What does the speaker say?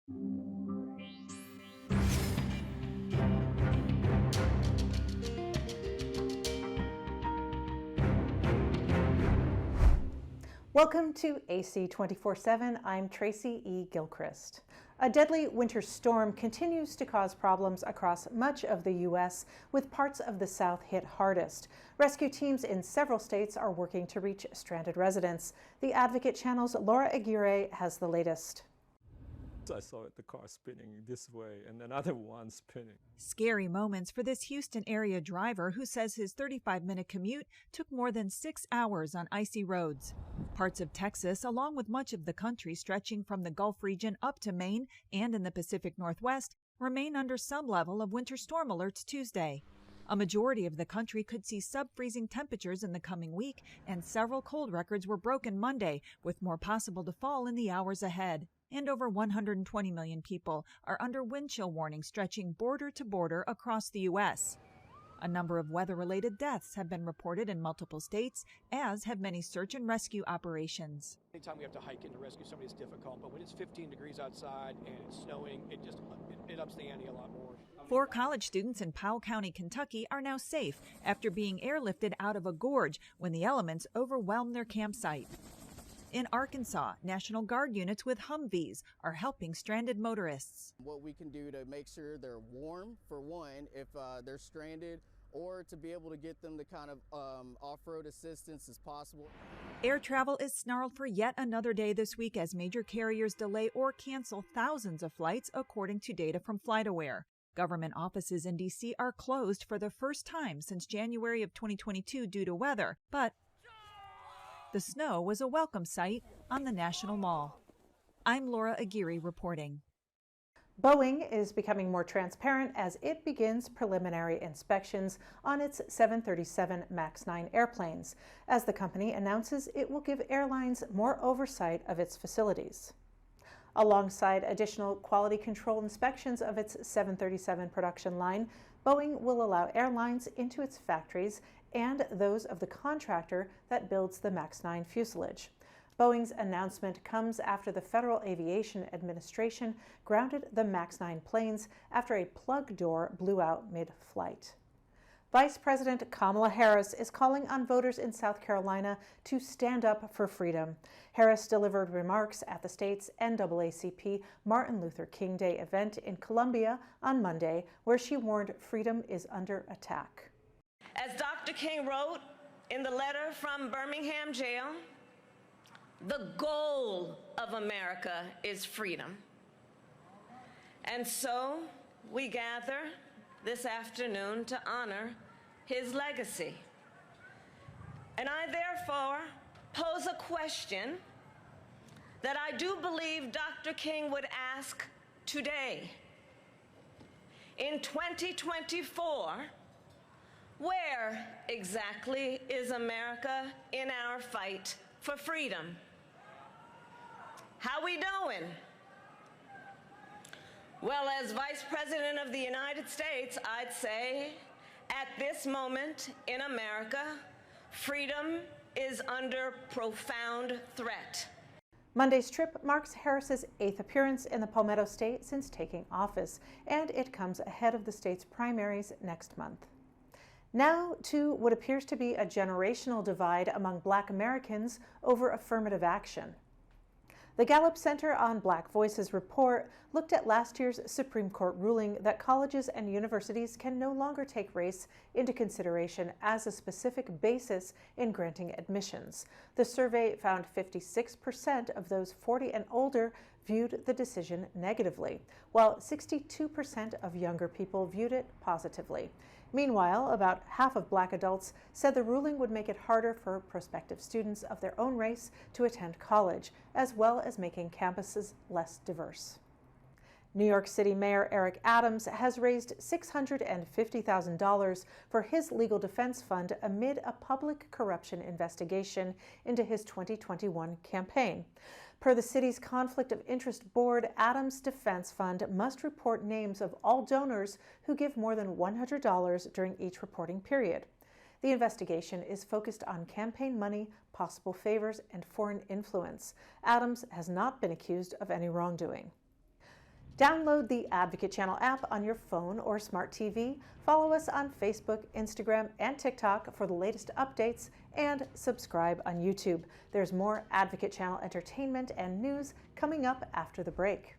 Welcome to AC 24/7. I'm Tracy E. Gilchrist. A deadly winter storm continues to cause problems across much of the U.S., with parts of the South hit hardest. Rescue teams in several states are working to reach stranded residents. The Advocate Channel's Laura Aguirre has the latest. I saw the car spinning this way and another one spinning. Scary moments for this Houston area driver who says his 35-minute commute took more than 6 hours on icy roads. Parts of Texas, along with much of the country stretching from the Gulf region up to Maine and in the Pacific Northwest, remain under some level of winter storm alerts Tuesday. A majority of the country could see sub-freezing temperatures in the coming week, and several cold records were broken Monday, with more possible to fall in the hours ahead. And over 120 million people are under wind chill warnings stretching border to border across the U.S. A number of weather-related deaths have been reported in multiple states, as have many search and rescue operations. Anytime we have to hike in to rescue somebody, it's difficult, but when it's 15 degrees outside and it's snowing, it ups the ante a lot more. 4 college students in Powell County, Kentucky are now safe after being airlifted out of a gorge when the elements overwhelmed their campsite. In Arkansas, National Guard units with Humvees are helping stranded motorists. What we can do to make sure they're warm, for one, if they're stranded, or to be able to get them the kind of off-road assistance as possible. Air travel is snarled for yet another day this week as major carriers delay or cancel thousands of flights, according to data from FlightAware. Government offices in D.C. are closed for the first time since January of 2022 due to weather, but the snow was a welcome sight on the National Mall. I'm Laura Aguirre reporting. Boeing is becoming more transparent as it begins preliminary inspections on its 737 MAX 9 airplanes, as the company announces it will give airlines more oversight of its facilities. Alongside additional quality control inspections of its 737 production line, Boeing will allow airlines into its factories and those of the contractor that builds the MAX 9 fuselage. Boeing's announcement comes after the Federal Aviation Administration grounded the MAX 9 planes after a plug door blew out mid-flight. Vice President Kamala Harris is calling on voters in South Carolina to stand up for freedom. Harris delivered remarks at the state's NAACP Martin Luther King Day event in Columbia on Monday, where she warned freedom is under attack. As Dr. King wrote in the letter from Birmingham jail, the goal of America is freedom. And so we gather this afternoon to honor his legacy. And I therefore pose a question that I do believe Dr. King would ask today. In 2024, where exactly is America in our fight for freedom? How we doing? Well, as Vice President of the United States, I'd say at this moment in America, freedom is under profound threat. Monday's trip marks Harris's 8th appearance in the Palmetto State since taking office, and it comes ahead of the state's primaries next month. Now to what appears to be a generational divide among Black Americans over affirmative action. The Gallup Center on Black Voices report looked at last year's Supreme Court ruling that colleges and universities can no longer take race into consideration as a specific basis in granting admissions. The survey found 56% of those 40 and older viewed the decision negatively, while 62% of younger people viewed it positively. Meanwhile, about half of Black adults said the ruling would make it harder for prospective students of their own race to attend college, as well as making campuses less diverse. New York City Mayor Eric Adams has raised $650,000 for his legal defense fund amid a public corruption investigation into his 2021 campaign. Per the city's Conflict of Interest Board, Adams' defense fund must report names of all donors who give more than $100 during each reporting period. The investigation is focused on campaign money, possible favors, and foreign influence. Adams has not been accused of any wrongdoing. Download the Advocate Channel app on your phone or smart TV. Follow us on Facebook, Instagram, and TikTok for the latest updates, and subscribe on YouTube. There's more Advocate Channel entertainment and news coming up after the break.